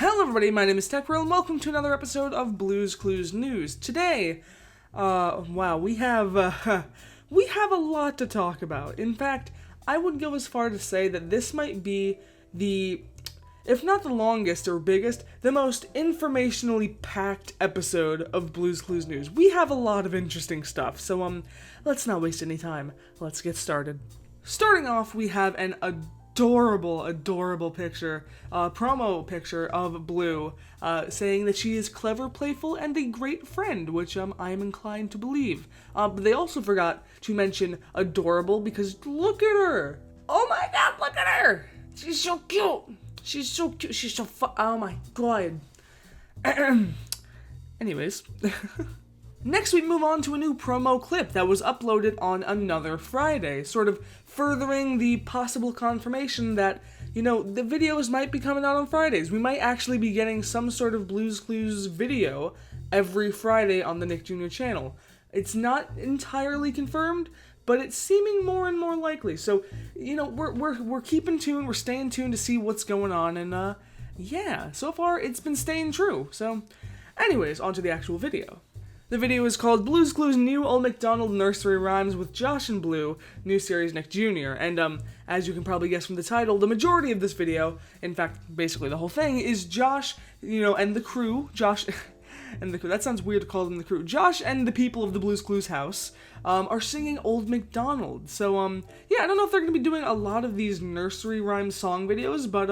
Hello everybody, my name is TechReal, and welcome to another episode of Blues Clues News. Today, we have a lot to talk about. In fact, I would go as far to say that this might be if not the longest or biggest, the most informationally packed episode of Blues Clues News. We have a lot of interesting stuff, so let's not waste any time. Let's get started. Starting off, we have an adorable picture, promo picture of Blue, saying that she is clever, playful, and a great friend, which I am inclined to believe. But they also forgot to mention adorable because look at her! Oh my god, look at her! She's so cute! She's so cute, she's so oh my god. Anyways. Next, we move on to a new promo clip that was uploaded on another Friday, sort of furthering the possible confirmation that, the videos might be coming out on Fridays. We might actually be getting some sort of Blues Clues video every Friday on the Nick Jr. channel. It's not entirely confirmed, but it's seeming more and more likely. So, we're keeping tuned, we're staying tuned to see what's going on, and so far it's been staying true. So, anyways, on to the actual video. The video is called Blues Clues New Old MacDonald Nursery Rhymes with Josh and Blue, new series Nick Jr. And, as you can probably guess from the title, the majority of this video, in fact, basically the whole thing, is Josh, and the crew, Josh and the crew, that sounds weird to call them the crew, Josh and the people of the Blues Clues house, are singing Old MacDonald. So, I don't know if they're going to be doing a lot of these nursery rhyme song videos, but,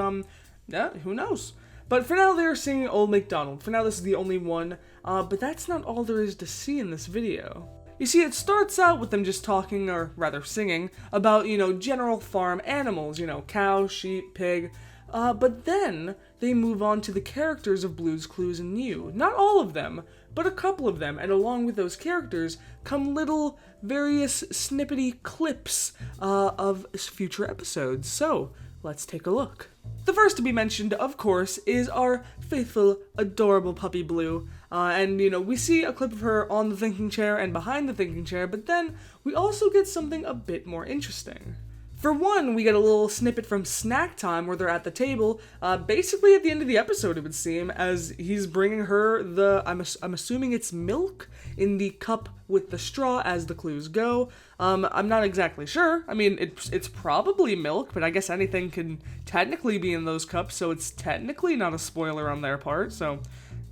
who knows? But for now, they're singing Old MacDonald. For now, this is the only one, but that's not all there is to see in this video. You see, it starts out with them just talking, or rather singing, about, general farm animals, cow, sheep, pig, but then they move on to the characters of Blues Clues and New. Not all of them, but a couple of them, and along with those characters come little various snippety clips of future episodes. So, let's take a look. The first to be mentioned, of course, is our faithful, adorable puppy Blue. And we see a clip of her on the thinking chair and behind the thinking chair, but then we also get something a bit more interesting. For one, we get a little snippet from Snack Time where they're at the table, basically at the end of the episode, it would seem, as he's bringing her I'm assuming it's milk in the cup with the straw as the clues go. I'm not exactly sure. I mean, it's probably milk, but I guess anything can technically be in those cups, so it's technically not a spoiler on their part, so,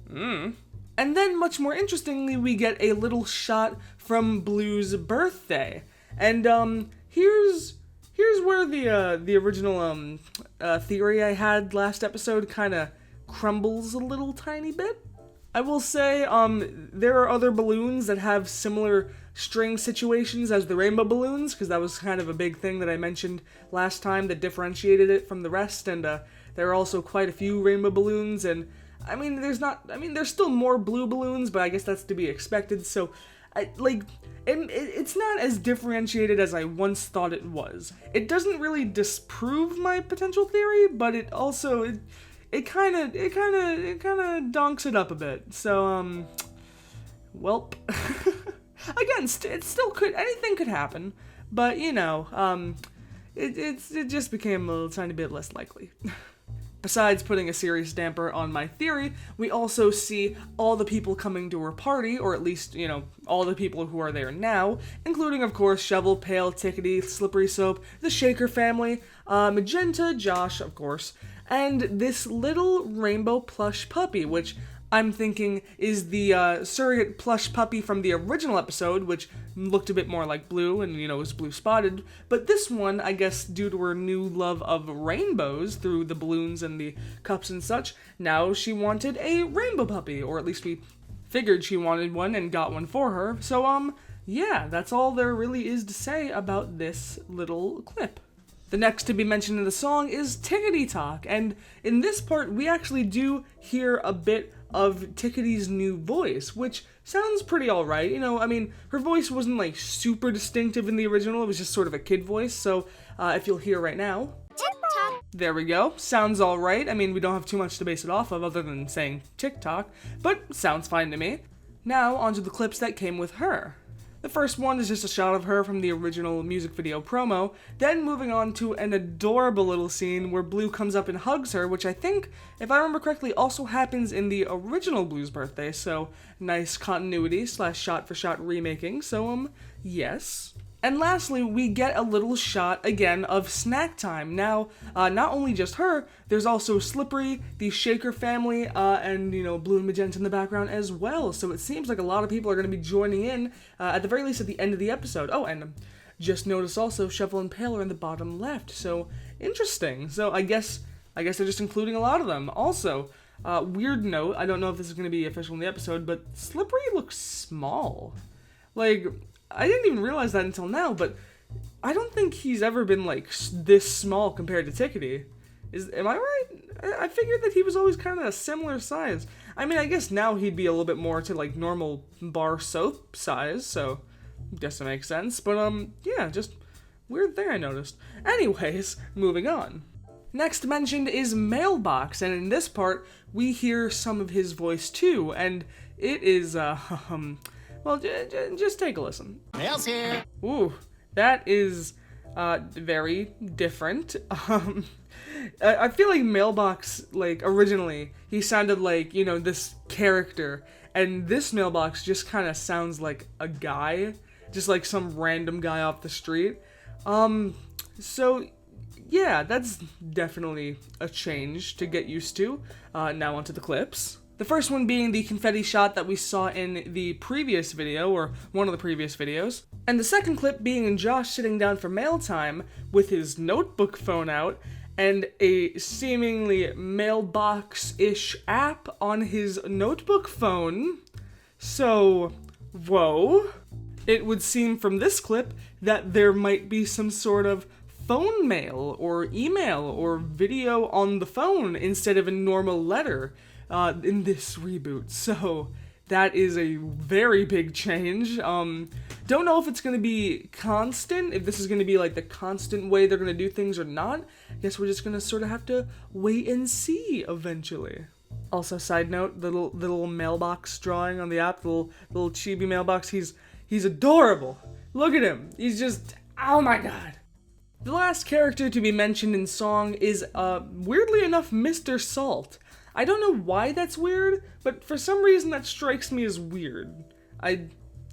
And then, much more interestingly, we get a little shot from Blue's birthday. And, here's where the original theory I had last episode kind of crumbles a little tiny bit. I will say there are other balloons that have similar string situations as the rainbow balloons, because that was kind of a big thing that I mentioned last time that differentiated it from the rest, and there are also quite a few rainbow balloons, and there's still more blue balloons, but I guess that's to be expected, so it's not as differentiated as I once thought it was. It doesn't really disprove my potential theory, but it also, it kind of donks it up a bit. So, welp. Again, it still could, anything could happen, but, it just became a little tiny bit less likely. Besides putting a serious damper on my theory, we also see all the people coming to her party, or at least, all the people who are there now, including, of course, Shovel, Pail, Tickety, Slippery Soap, the Shaker family, Magenta, Josh, of course, and this little rainbow plush puppy, which I'm thinking is the surrogate plush puppy from the original episode, which looked a bit more like Blue and, was blue spotted. But this one, I guess, due to her new love of rainbows through the balloons and the cups and such, now she wanted a rainbow puppy, or at least we figured she wanted one and got one for her. So, that's all there really is to say about this little clip. The next to be mentioned in the song is Tickety Talk, and in this part, we actually do hear a bit of Tickety's new voice, which sounds pretty alright. Her voice wasn't, super distinctive in the original, it was just sort of a kid voice, so if you'll hear right now. Tick-tock. There we go. Sounds alright. We don't have too much to base it off of other than saying TikTok, but sounds fine to me. Now, onto the clips that came with her. The first one is just a shot of her from the original music video promo, then moving on to an adorable little scene where Blue comes up and hugs her, which I think, if I remember correctly, also happens in the original Blue's Birthday, so nice continuity / shot-for-shot remaking, so yes. And lastly, we get a little shot, again, of snack time. Now, not only just her, there's also Slippery, the Shaker family, and, Blue and Magenta in the background as well. So it seems like a lot of people are going to be joining in, at the very least at the end of the episode. Oh, and just notice also Shovel and Pail are in the bottom left. So, interesting. So I guess they're just including a lot of them. Also, weird note, I don't know if this is going to be official in the episode, but Slippery looks small. Like, I didn't even realize that until now, but I don't think he's ever been, this small compared to Tickety. Am I right? I figured that he was always kind of a similar size. I mean, I guess now he'd be a little bit more to, normal bar soap size, so I guess that makes sense. But, yeah, just weird thing I noticed. Anyways, moving on. Next mentioned is Mailbox, and in this part, we hear some of his voice too, and it is, well, just take a listen. Mail's here. Ooh, that is very different. I feel like Mailbox, originally, he sounded like, this character, and this Mailbox just kind of sounds like a guy, just like some random guy off the street. So, yeah, that's definitely a change to get used to. Now onto the clips. The first one being the confetti shot that we saw in the previous video, or one of the previous videos. And the second clip being Josh sitting down for mail time with his notebook phone out and a seemingly mailbox-ish app on his notebook phone. So, whoa. It would seem from this clip that there might be some sort of phone mail or email or video on the phone instead of a normal letter. In this reboot, so that is a very big change. Don't know if it's going to be constant, if this is going to be the constant way they're going to do things or not. Guess we're just going to sort of have to wait and see eventually. Also, side note, the little mailbox drawing on the app, the little chibi mailbox, he's adorable. Look at him, he's just, oh my god. The last character to be mentioned in Song is, weirdly enough, Mr. Salt. I don't know why that's weird, but for some reason that strikes me as weird. I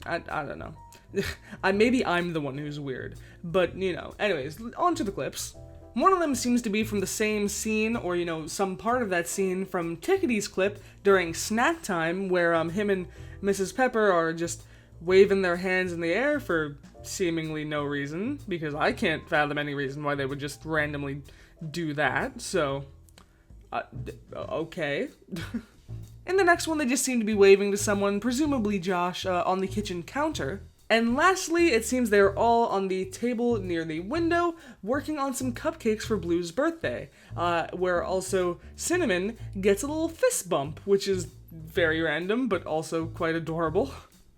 don't know. Maybe I'm the one who's weird, but, anyways, on to the clips. One of them seems to be from the same scene, or, some part of that scene from Tickety's clip during snack time, where, him and Mrs. Pepper are just waving their hands in the air for seemingly no reason, because I can't fathom any reason why they would just randomly do that, so okay. In the next one, they just seem to be waving to someone, presumably Josh, on the kitchen counter. And lastly, it seems they're all on the table near the window, working on some cupcakes for Blue's birthday, where also Cinnamon gets a little fist bump, which is very random, but also quite adorable.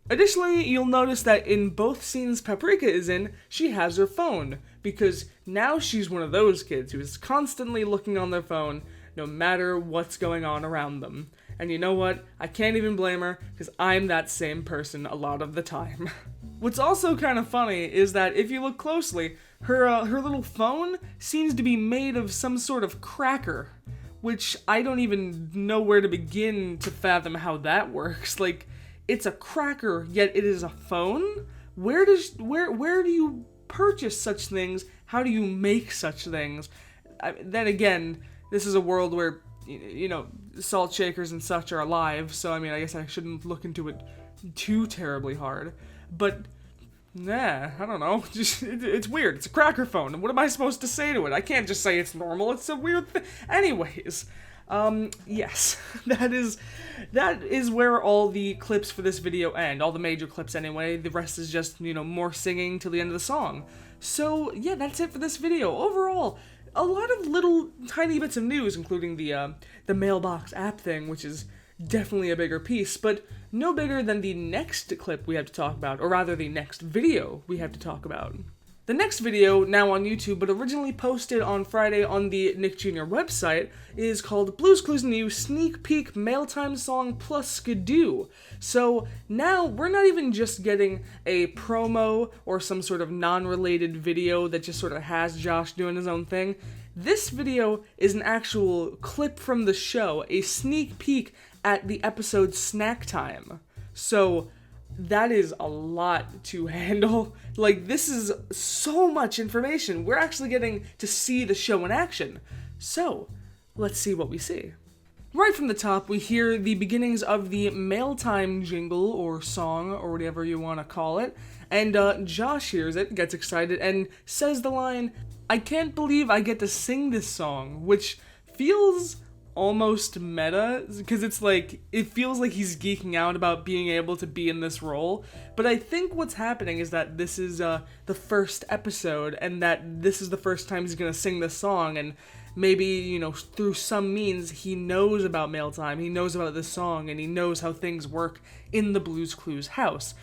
Additionally, you'll notice that in both scenes Paprika is in, she has her phone, because now she's one of those kids who is constantly looking on their phone, no matter what's going on around them. And you know what? I can't even blame her, because I'm that same person a lot of the time. What's also kind of funny is that if you look closely, her little phone seems to be made of some sort of cracker, which I don't even know where to begin to fathom how that works. It's a cracker, yet it is a phone? Where do you purchase such things? How do you make such things? Then again, this is a world where, salt shakers and such are alive, so I guess I shouldn't look into it too terribly hard. But, I don't know. It's weird. It's a cracker phone. What am I supposed to say to it? I can't just say it's normal. It's a weird thing. Anyways, yes, that is where all the clips for this video end. All the major clips anyway. The rest is just, more singing till the end of the song. So, yeah, that's it for this video. Overall, a lot of little tiny bits of news, including the mailbox app thing, which is definitely a bigger piece, but no bigger than the next clip we have to talk about, or rather the next video we have to talk about. The next video, now on YouTube, but originally posted on Friday on the Nick Jr. website, is called Blues Clues and You Sneak Peek Mailtime Song plus Skidoo. So now we're not even just getting a promo or some sort of non-related video that just sort of has Josh doing his own thing. This video is an actual clip from the show, a sneak peek at the episode Snack Time. So that is a lot to handle. Like, this is so much information. We're actually getting to see the show in action. So, let's see what we see. Right from the top, we hear the beginnings of the Mailtime jingle, or song, or whatever you want to call it. And Josh hears it, gets excited, and says the line, "I can't believe I get to sing this song," which feels almost meta, because it's like, it feels like he's geeking out about being able to be in this role. But I think what's happening is that this is the first episode, and that this is the first time he's gonna sing this song, and maybe, you know, through some means, he knows about Mailtime, he knows about this song, and he knows how things work in the Blues Clues house,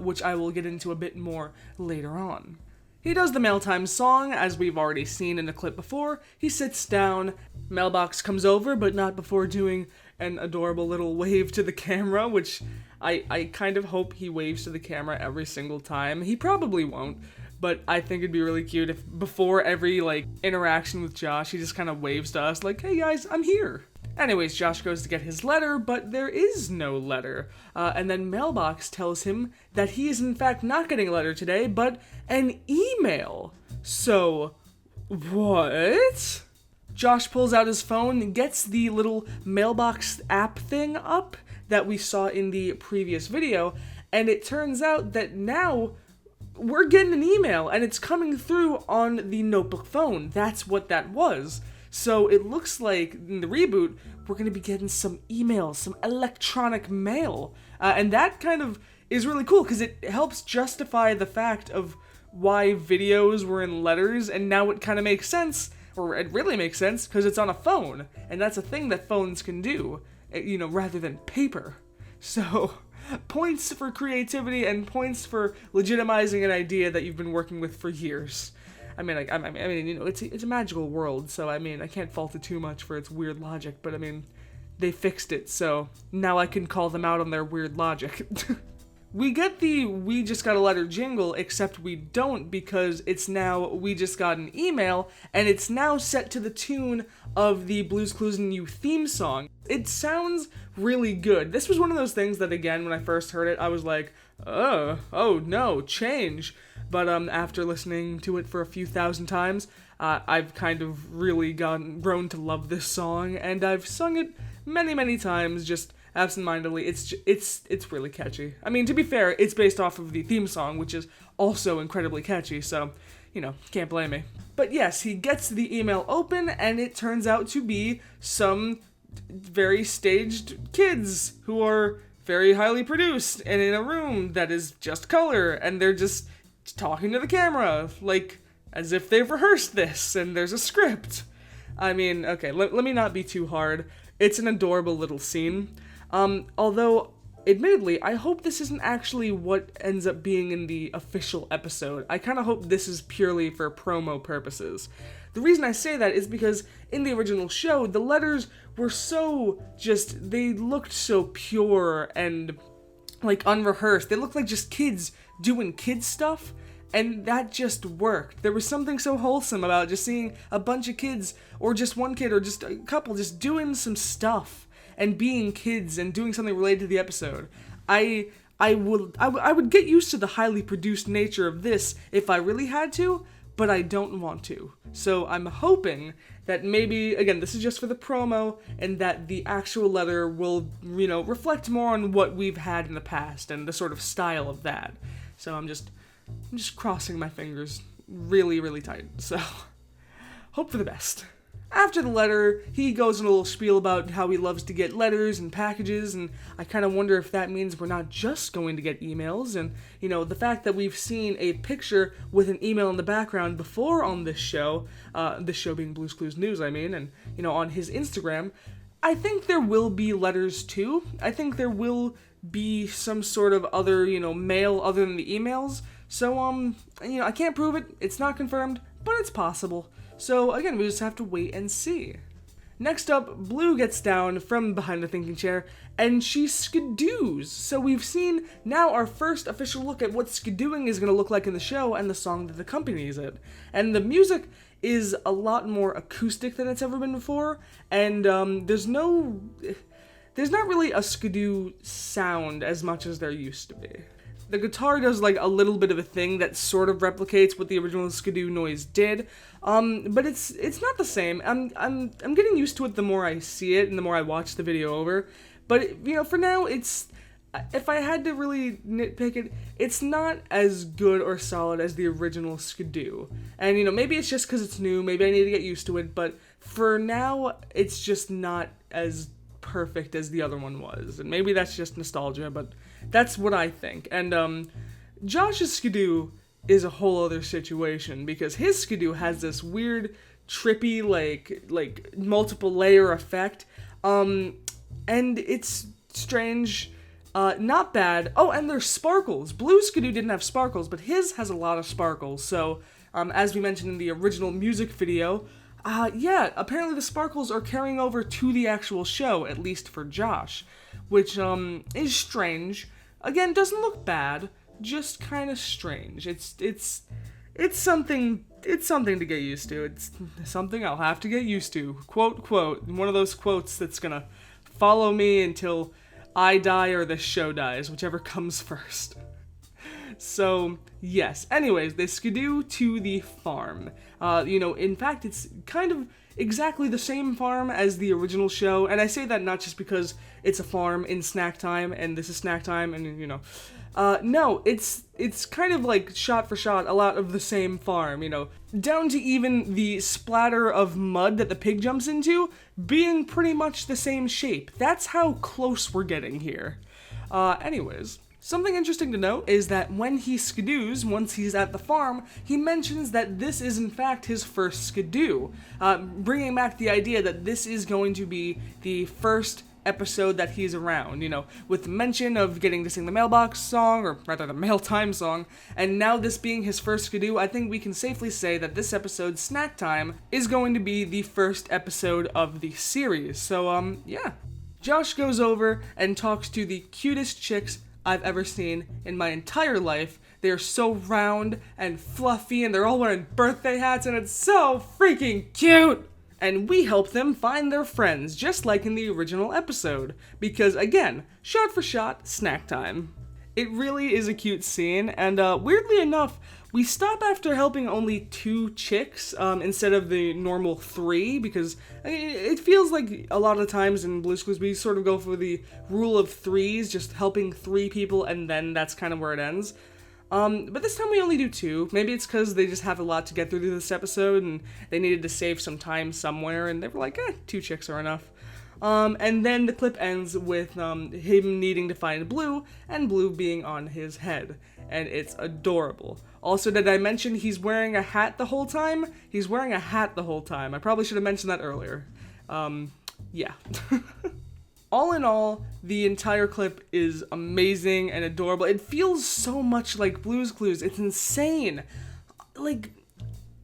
which I will get into a bit more later on. He does the Mailtime song, as we've already seen in the clip before. He sits down, Mailbox comes over, but not before doing an adorable little wave to the camera, which I kind of hope he waves to the camera every single time. He probably won't, but I think it'd be really cute if before every, like, interaction with Josh, he just kind of waves to us like, "Hey guys, I'm here." Anyways, Josh goes to get his letter, but there is no letter. And then Mailbox tells him that he is in fact not getting a letter today, but an email. So, what? Josh pulls out his phone and gets the little Mailbox app thing up that we saw in the previous video, and it turns out that now we're getting an email, and it's coming through on the notebook phone. That's what that was. So it looks like in the reboot, we're going to be getting some emails, some electronic mail. And that kind of is really cool because it helps justify the fact of why videos were in letters, and now it kind of makes sense, or it really makes sense, because it's on a phone. And that's a thing that phones can do, you know, rather than paper. So, points for creativity and points for legitimizing an idea that you've been working with for years. I mean, you know, it's a magical world, so I mean, I can't fault it too much for its weird logic, but I mean, they fixed it, so now I can call them out on their weird logic. We get the "we just got a letter" jingle, except we don't, because it's now "we just got an email," and it's now set to the tune of the Blues Clues and You theme song. It sounds really good. This was one of those things that, again, when I first heard it, I was like, oh no, change. But after listening to it for a few thousand times, I've kind of really grown to love this song, and I've sung it many times, just absentmindedly. It's really catchy. I mean, to be fair, it's based off of the theme song, which is also incredibly catchy, so, you know, can't blame me. But yes, he gets the email open, and it turns out to be some very staged kids who are very highly produced and in a room that is just color, and they're just talking to the camera, like, as if they've rehearsed this, and there's a script. I mean, okay, let me not be too hard. It's an adorable little scene. Although, admittedly, I hope this isn't actually what ends up being in the official episode. I kind of hope this is purely for promo purposes. The reason I say that is because in the original show, the letters were so they looked so pure and, like, unrehearsed. They looked like just kids doing kid stuff, and that just worked. There was something so wholesome about just seeing a bunch of kids, or just one kid, or just a couple, just doing some stuff, and being kids, and doing something related to the episode. I would get used to the highly produced nature of this if I really had to, but I don't want to. So I'm hoping that maybe, again, this is just for the promo, and that the actual letter will, you know, reflect more on what we've had in the past, and the sort of style of that. So I'm just crossing my fingers really tight, so hope for the best. After the letter, he goes on a little spiel about how he loves to get letters and packages, and I kind of wonder if that means we're not just going to get emails, and, you know, the fact that we've seen a picture with an email in the background before on this show being Blues Clues News, I mean, and, you know, on his Instagram, I think there will be letters too. I think there will be some sort of other, you know, mail other than the emails. So, I can't prove it, it's not confirmed, but it's possible. So, again, we just have to wait and see. Next up, Blue gets down from behind the thinking chair, and she skidoos. So we've seen now our first official look at what skidooing is going to look like in the show and the song that accompanies it. And the music is a lot more acoustic than it's ever been before, and there's not really a skidoo sound as much as there used to be. The guitar does like a little bit of a thing that sort of replicates what the original skidoo noise did, but it's not the same. I'm getting used to it the more I see it and the more I watch the video over. But for now, if I had to really nitpick it, it's not as good or solid as the original skidoo. And maybe it's just because it's new. Maybe I need to get used to it. But for now, it's just not as perfect as the other one was, and maybe that's just nostalgia, but that's what I think. And Josh's skidoo is a whole other situation, because his skidoo has this weird trippy like multiple layer effect, and it's strange, not bad. Oh, and there's sparkles. Blue's skidoo didn't have sparkles, but his has a lot of sparkles. So as we mentioned in the original music video, apparently the sparkles are carrying over to the actual show, at least for Josh, which is strange. Again, doesn't look bad, just kind of strange. It's something to get used to. It's something I'll have to get used to. Quote, one of those quotes that's gonna follow me until I die or the show dies, whichever comes first. So, yes. Anyways, they skidoo to the farm. In fact, it's kind of exactly the same farm as the original show, and I say that not just because it's a farm in snack time, and this is snack time, and no, it's kind of like shot for shot a lot of the same farm, down to even the splatter of mud that the pig jumps into being pretty much the same shape. That's how close we're getting here. Anyways. Something interesting to note is that when he skidoos, once he's at the farm, he mentions that this is in fact his first skidoo, bringing back the idea that this is going to be the first episode that he's around, with the mention of getting to sing the mailbox song, or rather the Mailtime Song, and now this being his first skidoo, I think we can safely say that this episode, Snack Time, is going to be the first episode of the series. So, yeah. Josh goes over and talks to the cutest chicks I've ever seen in my entire life. They are so round and fluffy, and they're all wearing birthday hats, and it's so freaking cute! And we help them find their friends, just like in the original episode. Because, again, shot for shot, snack time. It really is a cute scene, and weirdly enough, we stop after helping only 2 chicks instead of the normal 3, because it feels like a lot of times in Blue's Clues we sort of go for the rule of 3s, just helping 3 people, and then that's kind of where it ends. But this time we only do 2. Maybe it's because they just have a lot to get through this episode, and they needed to save some time somewhere, and they were like, 2 chicks are enough. And then the clip ends with him needing to find Blue, and Blue being on his head. And it's adorable. Also, did I mention he's wearing a hat the whole time? He's wearing a hat the whole time. I probably should have mentioned that earlier. Yeah. All in all, the entire clip is amazing and adorable. It feels so much like Blue's Clues. It's insane.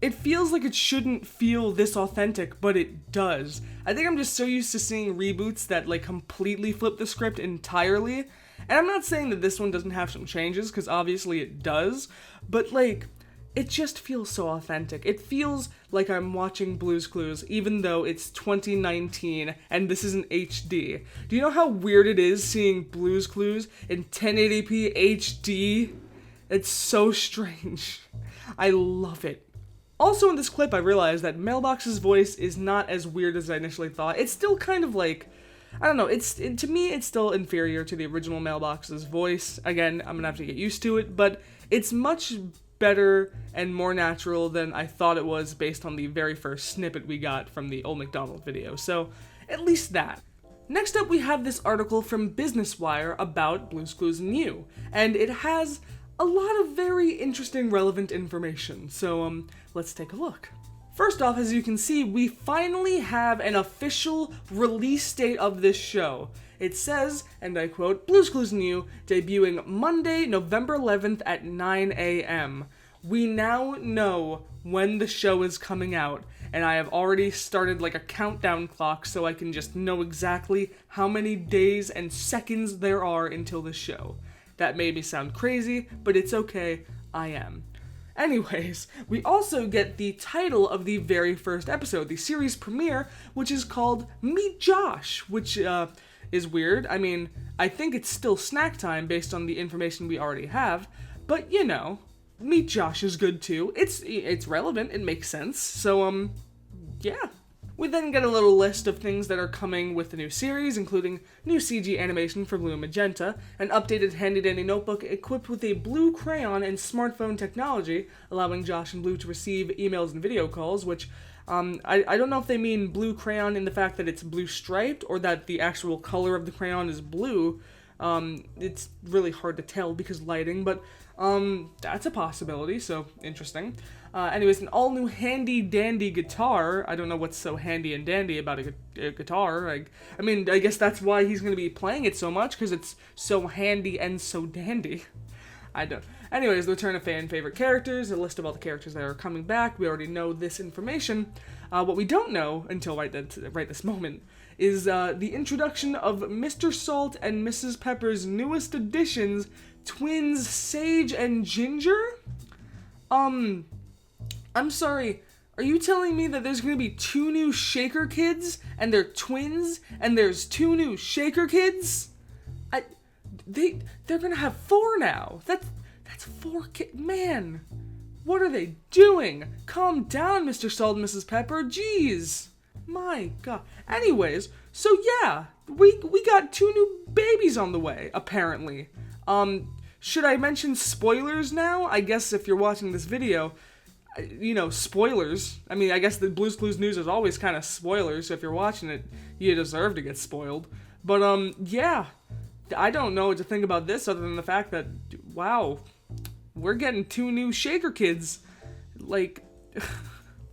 It feels like it shouldn't feel this authentic, but it does. I think I'm just so used to seeing reboots that, completely flip the script entirely. And I'm not saying that this one doesn't have some changes, because obviously it does, but, it just feels so authentic. It feels like I'm watching Blue's Clues, even though it's 2019, and this isn't HD. Do you know how weird it is seeing Blue's Clues in 1080p HD? It's so strange. I love it. Also in this clip, I realized that Mailbox's voice is not as weird as I initially thought. It's still kind of I don't know, to me, it's still inferior to the original Mailbox's voice. Again, I'm gonna have to get used to it, but it's much better and more natural than I thought it was based on the very first snippet we got from the Old MacDonald video, so at least that. Next up, we have this article from Business Wire about Blue's Clues and You, and it has a lot of very interesting, relevant information, so let's take a look. First off, as you can see, we finally have an official release date of this show. It says, and I quote, Blue's Clues New, debuting Monday, November 11th at 9 a.m. We now know when the show is coming out, and I have already started like a countdown clock so I can just know exactly how many days and seconds there are until the show. That made me sound crazy, but it's okay, I am. Anyways, we also get the title of the very first episode, the series premiere, which is called Meet Josh, which is weird. I mean, I think it's still snack time based on the information we already have, but you know, Meet Josh is good too. It's relevant, it makes sense, so yeah. We then get a little list of things that are coming with the new series, including new CG animation for Blue and Magenta, an updated handy-dandy notebook equipped with a blue crayon and smartphone technology, allowing Josh and Blue to receive emails and video calls, which, I don't know if they mean blue crayon in the fact that it's blue striped, or that the actual color of the crayon is blue. It's really hard to tell because lighting, but, that's a possibility, so interesting. Anyways, an all-new handy-dandy guitar. I don't know what's so handy and dandy about a guitar. I mean, I guess that's why he's going to be playing it so much, because it's so handy and so dandy. I don't. Anyways, the return of fan-favorite characters, a list of all the characters that are coming back. We already know this information. What we don't know, until right this moment, is the introduction of Mr. Salt and Mrs. Pepper's newest additions, twins Sage and Ginger? I'm sorry, are you telling me that there's gonna be 2 new Shaker kids, and they're twins, and there's 2 new Shaker kids? They're gonna have 4 now. That's 4 kids. Man, what are they doing? Calm down, Mr. Salt and Mrs. Pepper. Jeez. My God. Anyways, so yeah, we got 2 new babies on the way, apparently. Should I mention spoilers now? I guess if you're watching this video, you know, spoilers. I mean, I guess the Blue's Clues News is always kind of spoilers, so if you're watching it, you deserve to get spoiled. But, yeah, I don't know what to think about this other than the fact that, wow, we're getting 2 new Shaker kids. Like,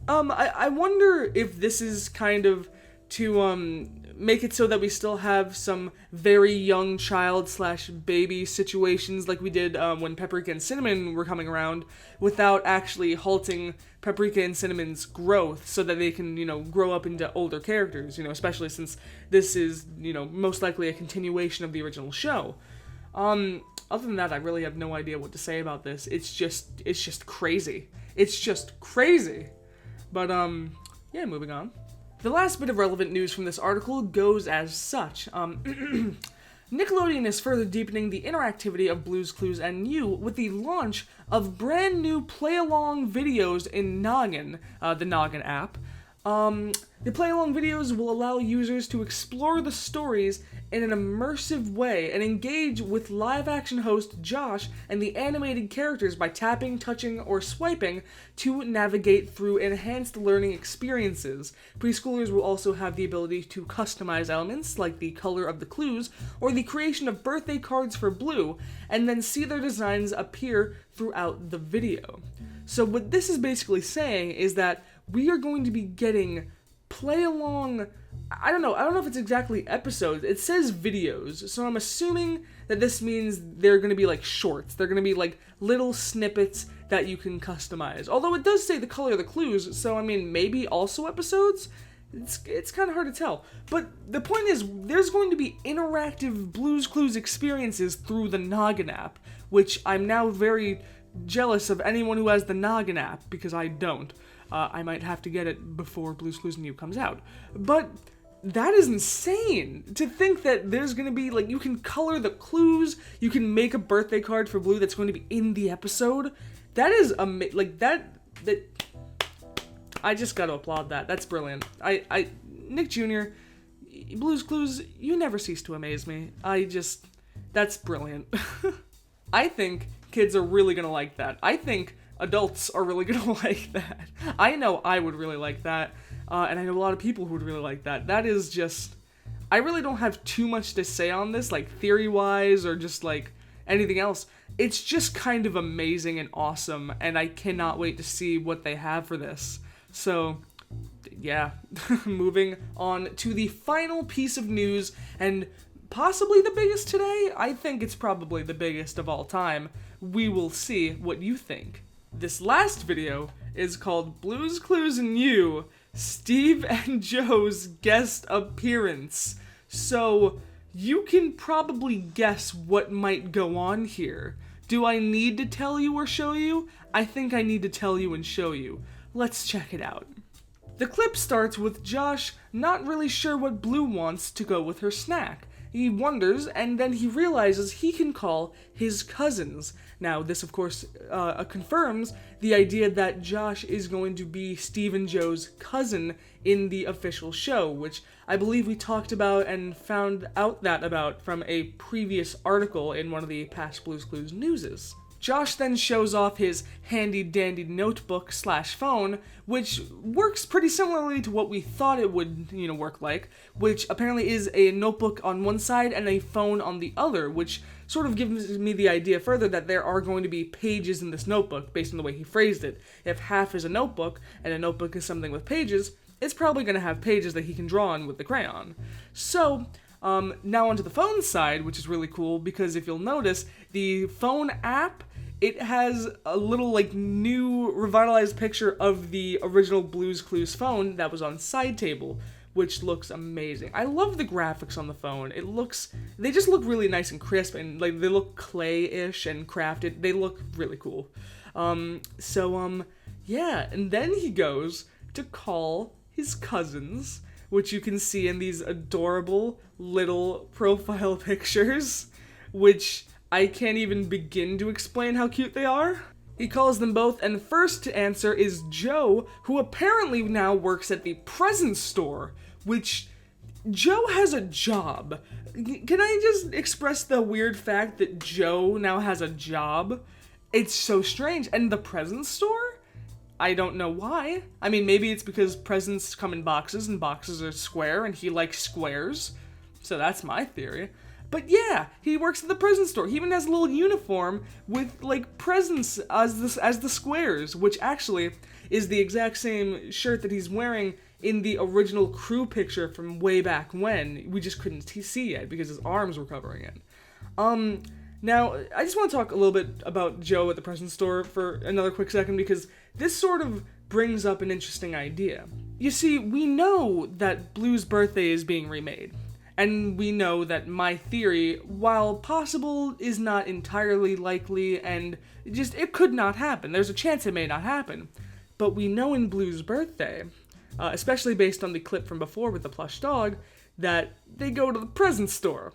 I wonder if this is kind of to, make it so that we still have some very young child/baby situations like we did when Paprika and Cinnamon were coming around, without actually halting Paprika and Cinnamon's growth so that they can, you know, grow up into older characters, you know, especially since this is, you know, most likely a continuation of the original show. Other than that, I really have no idea what to say about this. It's just crazy. It's just crazy. But, yeah, moving on. The last bit of relevant news from this article goes as such. Nickelodeon is further deepening the interactivity of Blue's Clues and You with the launch of brand new play-along videos in Noggin, the Noggin app. The play-along videos will allow users to explore the stories in an immersive way and engage with live-action host Josh and the animated characters by tapping, touching, or swiping to navigate through enhanced learning experiences. Preschoolers will also have the ability to customize elements like the color of the clues or the creation of birthday cards for Blue, and then see their designs appear throughout the video. So what this is basically saying is that we are going to be getting play-along, I don't know if it's exactly episodes, it says videos, so I'm assuming that this means they're going to be like shorts, they're going to be like little snippets that you can customize, although it does say the color of the clues, so I mean, maybe also episodes? It's kind of hard to tell, but the point is, there's going to be interactive Blue's Clues experiences through the Noggin app, which I'm now very jealous of anyone who has the Noggin app, because I don't. I might have to get it before Blue's Clues New comes out. But that is insane, to think that there's going to be, like, you can color the clues, you can make a birthday card for Blue that's going to be in the episode. That is, like, that, I just got to applaud that. That's brilliant. Nick Jr., Blue's Clues, you never cease to amaze me. That's brilliant. I think kids are really going to like that. I think adults are really gonna like that. I know I would really like that, and I know a lot of people who would really like that. That is just, I really don't have too much to say on this, like theory-wise or just like anything else. It's just kind of amazing and awesome, and I cannot wait to see what they have for this. So, yeah, moving on to the final piece of news, and possibly the biggest today. I think it's probably the biggest of all time. We will see what you think. This last video is called Blue's Clues and You, Steve and Joe's guest appearance. So, you can probably guess what might go on here. Do I need to tell you or show you? I think I need to tell you and show you. Let's check it out. The clip starts with Josh not really sure what Blue wants to go with her snack. He wonders, and then he realizes he can call his cousins. Now, this, of course, confirms the idea that Josh is going to be Steve and Joe's cousin in the official show, which I believe we talked about and found out that about from a previous article in one of the past Blue's Clues newses. Josh then shows off his handy-dandy notebook/phone, which works pretty similarly to what we thought it would, work like, which apparently is a notebook on one side and a phone on the other, which sort of gives me the idea further that there are going to be pages in this notebook, based on the way he phrased it. If half is a notebook, and a notebook is something with pages, it's probably going to have pages that he can draw on with the crayon. So, now onto the phone side, which is really cool, because if you'll notice, the phone app, it has a little, new revitalized picture of the original Blue's Clues phone that was on side table, which looks amazing. I love the graphics on the phone. They just look really nice and crisp, and, they look clay-ish and crafted. They look really cool. Yeah, and then he goes to call his cousins, which you can see in these adorable little profile pictures, which I can't even begin to explain how cute they are. He calls them both, and first to answer is Joe, who apparently now works at the present store, which Joe has a job. Can I just express the weird fact that Joe now has a job? It's so strange. And the present store? I don't know why. I mean, maybe it's because presents come in boxes, and boxes are square, and he likes squares. So that's my theory. But yeah, he works at the present store. He even has a little uniform with, presents as the squares, which actually is the exact same shirt that he's wearing in the original crew picture from way back when. We just couldn't see yet because his arms were covering it. Now, I just want to talk a little bit about Joe at the present store for another quick second, because this sort of brings up an interesting idea. You see, we know that Blue's birthday is being remade. And we know that my theory, while possible, is not entirely likely, and it could not happen. There's a chance it may not happen. But we know in Blue's birthday, especially based on the clip from before with the plush dog, that they go to the present store.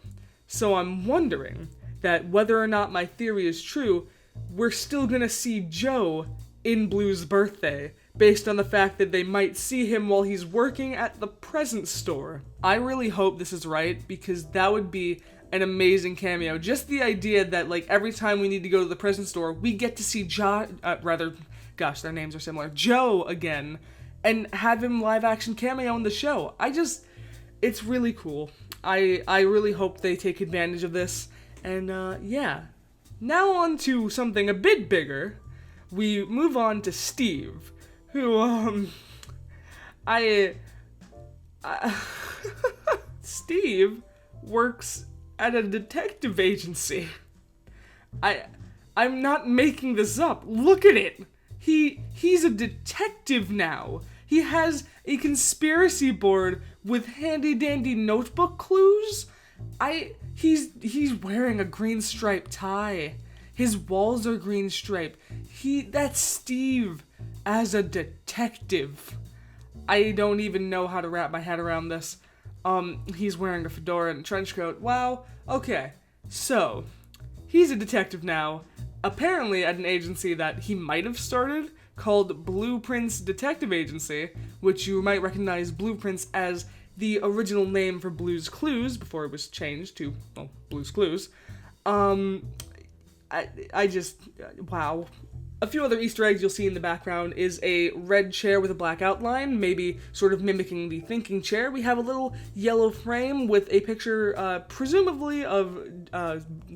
So I'm wondering that whether or not my theory is true, we're still gonna see Joe in Blue's birthday, based on the fact that they might see him while he's working at the present store. I really hope this is right, because that would be an amazing cameo. Just the idea that, every time we need to go to the present store, we get to see their names are similar, Joe again, and have him live action cameo in the show. It's really cool. I really hope they take advantage of this, and yeah. Now on to something a bit bigger. We move on to Steve, who, Steve works at a detective agency. I'm not making this up. Look at it. He's a detective now. He has a conspiracy board with handy-dandy notebook clues. He's wearing a green striped tie. His walls are green striped. That's Steve as a detective. I don't even know how to wrap my head around this. He's wearing a fedora and a trench coat. Wow. Okay. So, he's a detective now, apparently at an agency that he might have started called Blueprints Detective Agency, which you might recognize Blueprints as the original name for Blue's Clues before it was changed to, Blue's Clues. Wow. A few other Easter eggs you'll see in the background is a red chair with a black outline, maybe sort of mimicking the thinking chair. We have a little yellow frame with a picture, presumably of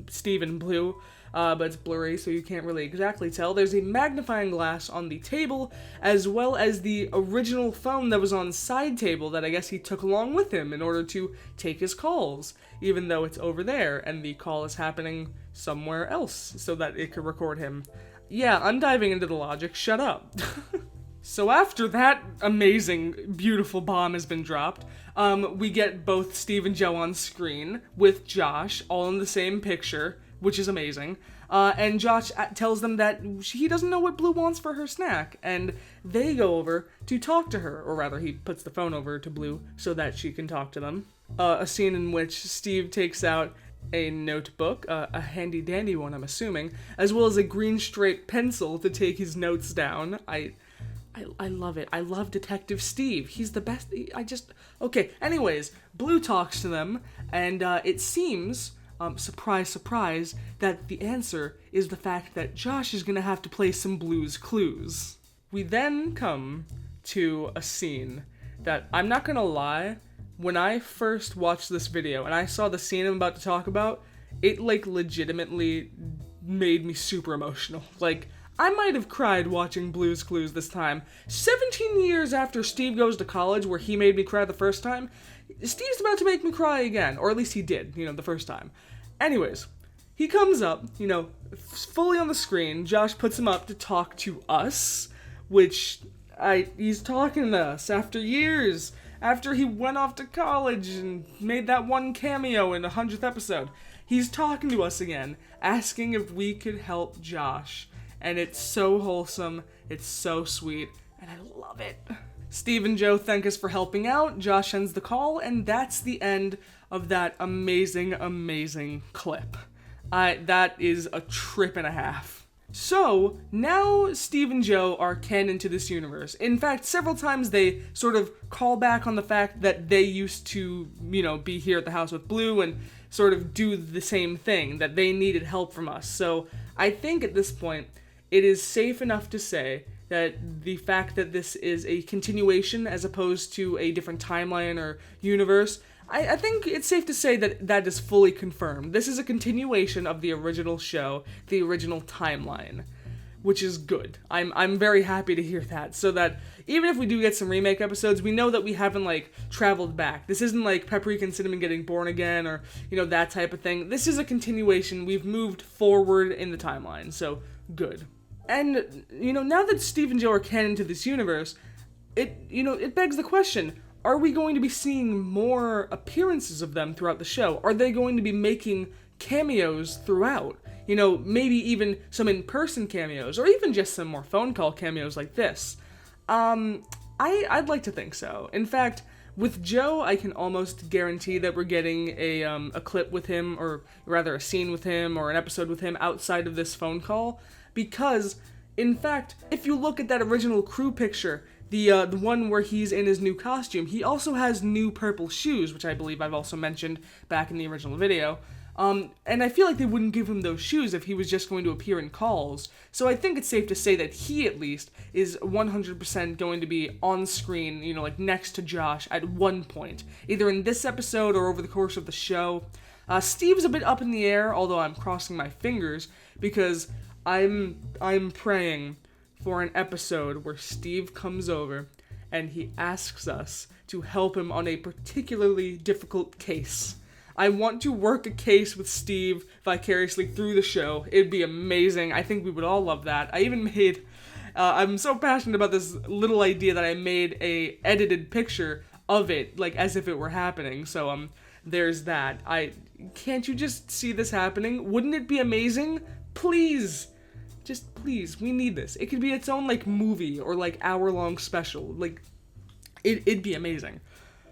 Steve and Blue. but it's blurry, so you can't really exactly tell. There's a magnifying glass on the table, as well as the original phone that was on side table that I guess he took along with him in order to take his calls, even though it's over there, and the call is happening somewhere else, so that it could record him. Yeah, I'm diving into the logic, shut up. So after that amazing, beautiful bomb has been dropped, we get both Steve and Joe on screen with Josh, all in the same picture, which is amazing. And Josh tells them that he doesn't know what Blue wants for her snack, and they go over to talk to her, or rather, he puts the phone over to Blue so that she can talk to them. A scene in which Steve takes out a notebook, a handy-dandy one, I'm assuming, as well as a green straight pencil to take his notes down. I love it. I love Detective Steve. He's the best. Okay, anyways, Blue talks to them, and it seems, surprise, surprise, that the answer is the fact that Josh is gonna have to play some Blue's Clues. We then come to a scene that, I'm not gonna lie, when I first watched this video and I saw the scene I'm about to talk about, it, legitimately made me super emotional. I might have cried watching Blue's Clues this time. 17 years after Steve Goes to College, where he made me cry the first time, Steve's about to make me cry again. Or at least he did, the first time. Anyways, he comes up, fully on the screen. Josh puts him up to talk to us, which he's talking to us after years, after he went off to college and made that one cameo in the 100th episode. He's talking to us again, asking if we could help Josh. And it's so wholesome, it's so sweet, and I love it. Steve and Joe thank us for helping out, Josh ends the call, and that's the end of that amazing, amazing clip. That is a trip and a half. So, now Steve and Joe are canon to this universe. In fact, several times they sort of call back on the fact that they used to, be here at the house with Blue and sort of do the same thing, that they needed help from us. So, I think at this point, it is safe enough to say that the fact that this is a continuation as opposed to a different timeline or universe, I think it's safe to say that that is fully confirmed. This is a continuation of the original show, the original timeline, which is good. I'm very happy to hear that, so that even if we do get some remake episodes, we know that we haven't, traveled back. This isn't like Paprika and Cinnamon getting born again or, that type of thing. This is a continuation. We've moved forward in the timeline, so good. And, now that Steve and Joe are canon to this universe, it begs the question, are we going to be seeing more appearances of them throughout the show? Are they going to be making cameos throughout? Maybe even some in-person cameos, or even just some more phone call cameos like this. I'd like to think so. In fact, with Joe, I can almost guarantee that we're getting a clip with him, or rather a scene with him, or an episode with him outside of this phone call, because, in fact, if you look at that original crew picture, the one where he's in his new costume, he also has new purple shoes, which I believe I've also mentioned back in the original video. And I feel like they wouldn't give him those shoes if he was just going to appear in calls. So I think it's safe to say that he, at least, is 100% going to be on screen, next to Josh at one point. Either in this episode or over the course of the show. Steve's a bit up in the air, although I'm crossing my fingers, because I'm praying for an episode where Steve comes over and he asks us to help him on a particularly difficult case. I want to work a case with Steve vicariously through the show. It'd be amazing. I think we would all love that. I even made, I'm so passionate about this little idea that I made a edited picture of it, as if it were happening. So, there's that. Can't you just see this happening? Wouldn't it be amazing? Please. Just please, we need this. It could be its own, movie or, hour-long special. It'd be amazing.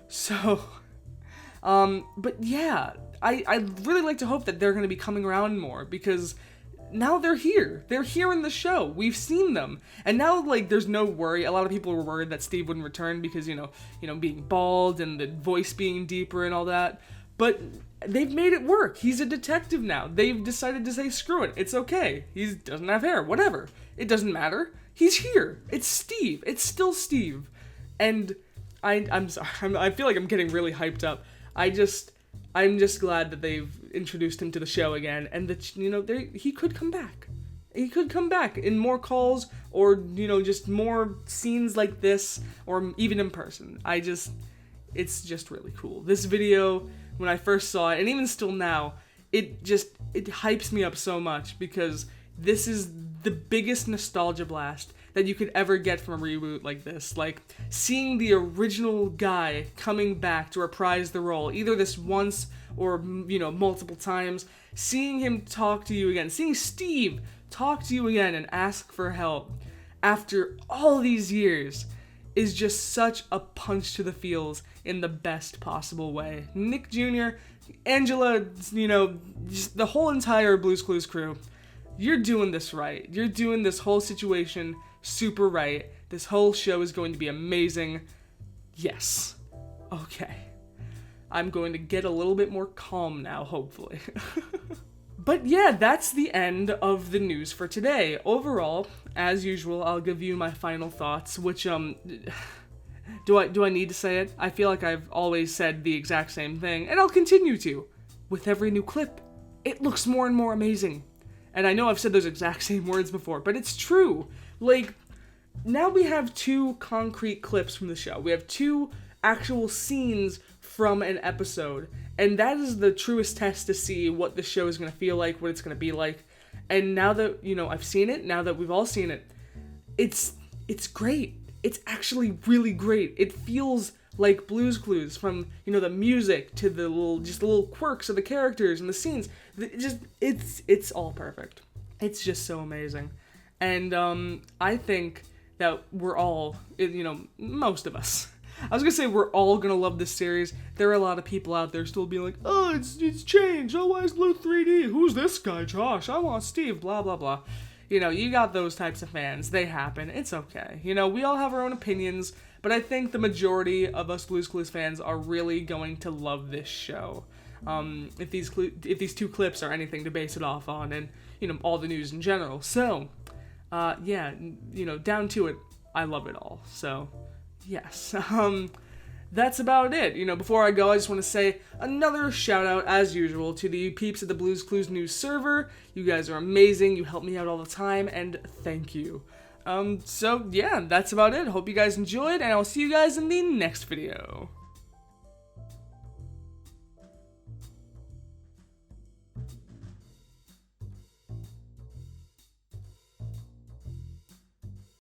So, but yeah, I'd really like to hope that they're going to be coming around more, because now they're here. They're here in the show. We've seen them. And now, there's no worry. A lot of people were worried that Steve wouldn't return because, being bald and the voice being deeper and all that. But they've made it work. He's a detective now. They've decided to say, screw it. It's okay. He doesn't have hair. Whatever. It doesn't matter. He's here. It's Steve. It's still Steve. And I'm sorry. I feel like I'm getting really hyped up. I'm just glad that they've introduced him to the show again, and that, you know, he could come back. He could come back in more calls, or, you know, just more scenes like this, or even in person. It's just really cool. This video, when I first saw it, and even still now, it hypes me up so much, because this is the biggest nostalgia blast that you could ever get from a reboot like this. Like, seeing the original guy coming back to reprise the role, either this once or, you know, multiple times, seeing him talk to you again, seeing Steve talk to you again and ask for help after all these years is just such a punch to the feels in the best possible way. Nick Jr., Angela, you know, just the whole entire Blue's Clues crew, you're doing this right. You're doing this whole situation super right. This whole show is going to be amazing. Yes. Okay. I'm going to get a little bit more calm now, hopefully. But yeah, that's the end of the news for today. Overall, as usual, I'll give you my final thoughts, which, do I need to say it? I feel like I've always said the exact same thing, and I'll continue to. With every new clip, it looks more and more amazing. And I know I've said those exact same words before, but it's true. Like, now we have 2 concrete clips from the show. We have 2 actual scenes from an episode, and that is the truest test to see what the show is going to feel like, what it's going to be like. And now that, you know, I've seen it, now that we've all seen it, it's great. It's actually really great. It feels like Blue's Clues, from, you know, the music to the little quirks of the characters and the scenes. It's all perfect. It's just so amazing. And I think that we're all, you know, most of us, I was gonna say we're all gonna love this series. There are a lot of people out there still being like, oh, it's changed. Oh, why is Blue 3D? Who's this guy, Josh? I want Steve, blah, blah, blah. You know, you got those types of fans. They happen. It's okay. You know, we all have our own opinions, but I think the majority of us Blue's Clues fans are really going to love this show. If these 2 clips are anything to base it off on, and, you know, all the news in general. So, yeah, you know, down to it, I love it all. So, yes, that's about it. You know, before I go, I just want to say another shout out, as usual, to the peeps at the Blue's Clues news server. You guys are amazing. You help me out all the time, and thank you. So yeah, that's about it. Hope you guys enjoyed, and I'll see you guys in the next video.